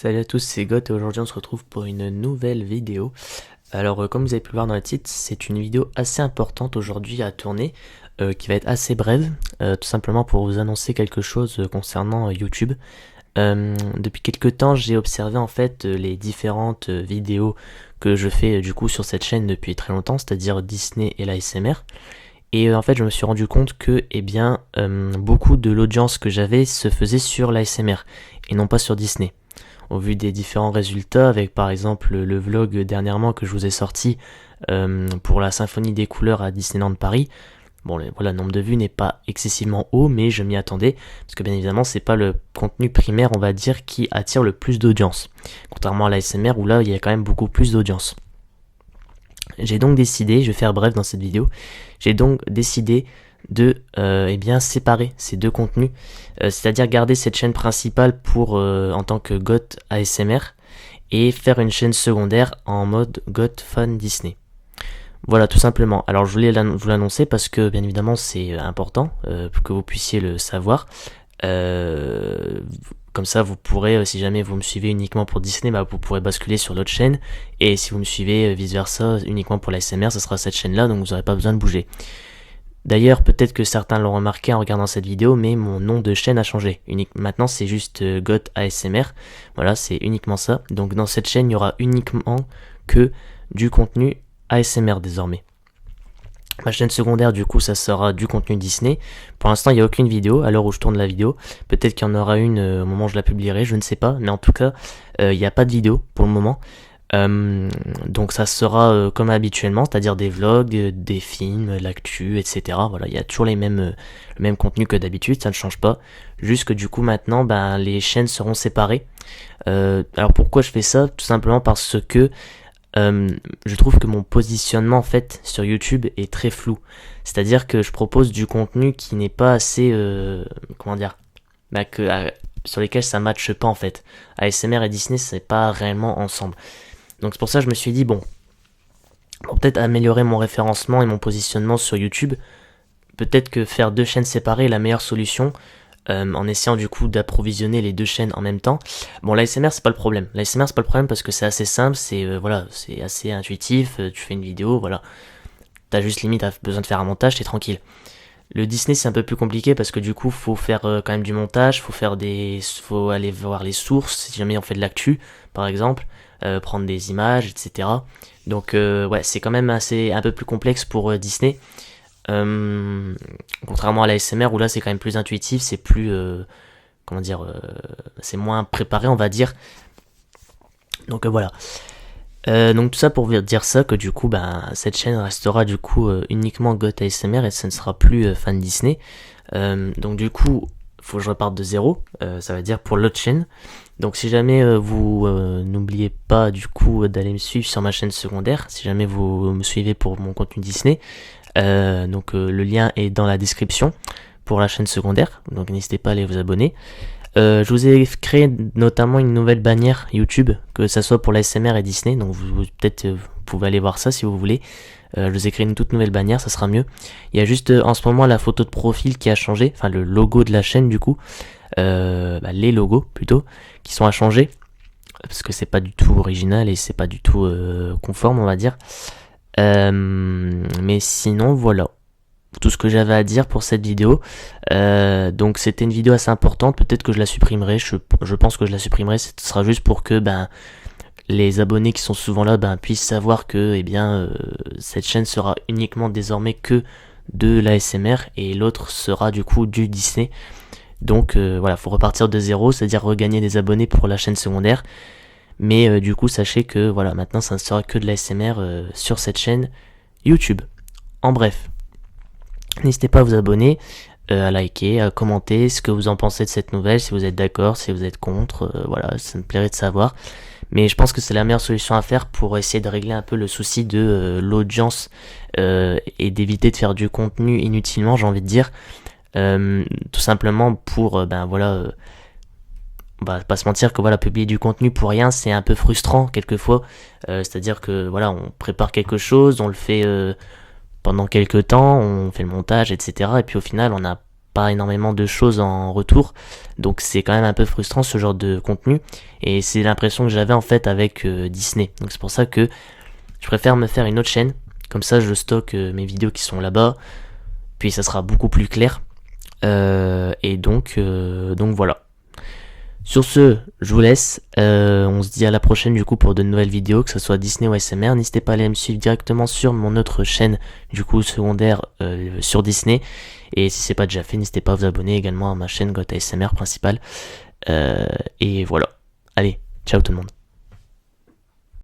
Salut à tous, c'est Goth et aujourd'hui on se retrouve pour une nouvelle vidéo. Alors comme vous avez pu le voir dans le titre, c'est une vidéo assez importante aujourd'hui à tourner, qui va être assez brève, tout simplement pour vous annoncer quelque chose concernant YouTube. Depuis quelques temps, j'ai observé en fait les différentes vidéos que je fais du coup sur cette chaîne depuis très longtemps, c'est-à-dire Disney et l'ASMR. Et en fait, je me suis rendu compte que beaucoup de l'audience que j'avais se faisait sur l'ASMR et non pas sur Disney. Au vu des différents résultats, avec par exemple le vlog dernièrement que je vous ai sorti pour la Symphonie des couleurs à Disneyland Paris, bon, voilà, le nombre de vues n'est pas excessivement haut, mais je m'y attendais, parce que bien évidemment, c'est pas le contenu primaire, on va dire, qui attire le plus d'audience. Contrairement à l'ASMR, où là, il y a quand même beaucoup plus d'audience. J'ai donc décidé, je vais faire bref dans cette vidéo, j'ai donc décidé de séparer ces deux contenus, c'est-à-dire garder cette chaîne principale pour en tant que Goth ASMR et faire une chaîne secondaire en mode Goth Fan Disney. Voilà, tout simplement. Alors je voulais vous l'annoncer parce que bien évidemment c'est important pour que vous puissiez le savoir. Comme ça vous pourrez, si jamais vous me suivez uniquement pour Disney, vous pourrez basculer sur l'autre chaîne, et si vous me suivez vice versa uniquement pour l'ASMR, ce sera cette chaîne là, donc vous n'aurez pas besoin de bouger. D'ailleurs, peut-être que certains l'ont remarqué en regardant cette vidéo, mais mon nom de chaîne a changé. Maintenant, c'est juste Goth ASMR. Voilà, c'est uniquement ça. Donc dans cette chaîne, il y aura uniquement que du contenu ASMR désormais. Ma chaîne secondaire, du coup, ça sera du contenu Disney. Pour l'instant, il n'y a aucune vidéo à l'heure où je tourne la vidéo. Peut-être qu'il y en aura une au moment où je la publierai, je ne sais pas. Mais en tout cas, il n'y a pas de vidéo pour le moment. Donc ça sera comme habituellement, c'est-à-dire des vlogs, des films, l'actu, etc. Voilà, il y a toujours le même contenu que d'habitude, ça ne change pas. Juste que du coup maintenant, les chaînes seront séparées. Alors pourquoi je fais ça? Tout simplement parce que je trouve que mon positionnement en fait sur YouTube est très flou. C'est-à-dire que je propose du contenu qui n'est pas assez, comment dire, sur lesquels ça matche pas en fait. ASMR et Disney, c'est pas réellement ensemble. Donc c'est pour ça que je me suis dit, pour peut-être améliorer mon référencement et mon positionnement sur YouTube, peut-être que faire deux chaînes séparées est la meilleure solution, en essayant du coup d'approvisionner les deux chaînes en même temps. Bon, l'ASMR c'est pas le problème. L'ASMR c'est pas le problème parce que c'est assez simple, c'est assez intuitif, tu fais une vidéo, voilà. T'as juste limite besoin de faire un montage, t'es tranquille. Le Disney c'est un peu plus compliqué parce que du coup faut faire quand même du montage, faut aller voir les sources, si jamais on fait de l'actu par exemple, prendre des images, etc. Donc c'est quand même un peu plus complexe pour Disney. Contrairement à la SMR où là c'est quand même plus intuitif, c'est plus c'est moins préparé on va dire. Donc voilà. Donc tout ça pour dire ça, que du coup cette chaîne restera du coup uniquement Goth ASMR et ça ne sera plus fan Disney. Donc du coup faut que je reparte de zéro, ça veut dire pour l'autre chaîne. Donc si jamais vous n'oubliez pas du coup d'aller me suivre sur ma chaîne secondaire, si jamais vous me suivez pour mon contenu Disney, le lien est dans la description pour la chaîne secondaire, donc n'hésitez pas à aller vous abonner. Je vous ai créé notamment une nouvelle bannière YouTube, que ça soit pour l'ASMR et Disney, donc vous pouvez aller voir ça si vous voulez. Je vous ai créé une toute nouvelle bannière, ça sera mieux. Il y a juste en ce moment la photo de profil qui a changé, enfin le logo de la chaîne du coup, les logos plutôt, qui sont à changer, parce que c'est pas du tout original et c'est pas du tout conforme on va dire. Mais sinon voilà tout ce que j'avais à dire pour cette vidéo. Donc c'était une vidéo assez importante, peut-être que je la supprimerai, je pense que je la supprimerai, ce sera juste pour que les abonnés qui sont souvent là puissent savoir que cette chaîne sera uniquement désormais que de l'ASMR et l'autre sera du coup du Disney. Donc faut repartir de zéro, c'est-à-dire regagner des abonnés pour la chaîne secondaire. Mais du coup sachez que voilà, maintenant ça ne sera que de l'ASMR sur cette chaîne YouTube. En bref, n'hésitez pas à vous abonner, à liker, à commenter ce que vous en pensez de cette nouvelle, si vous êtes d'accord, si vous êtes contre, voilà, ça me plairait de savoir. Mais je pense que c'est la meilleure solution à faire pour essayer de régler un peu le souci de l'audience et d'éviter de faire du contenu inutilement, j'ai envie de dire. Tout simplement pour, on va pas se mentir que publier du contenu pour rien, c'est un peu frustrant quelquefois. C'est-à-dire que on prépare quelque chose, on le fait pendant quelques temps, on fait le montage, etc. Et puis au final, on n'a pas énormément de choses en retour, donc c'est quand même un peu frustrant ce genre de contenu, et c'est l'impression que j'avais en fait avec Disney. Donc c'est pour ça que je préfère me faire une autre chaîne, comme ça je stocke mes vidéos qui sont là-bas, puis ça sera beaucoup plus clair, et donc voilà. Sur ce, je vous laisse, on se dit à la prochaine du coup pour de nouvelles vidéos, que ce soit Disney ou ASMR. N'hésitez pas à aller me suivre directement sur mon autre chaîne du coup secondaire sur Disney, et si c'est pas déjà fait, n'hésitez pas à vous abonner également à ma chaîne GOT ASMR principale, et voilà. Allez, ciao tout le monde.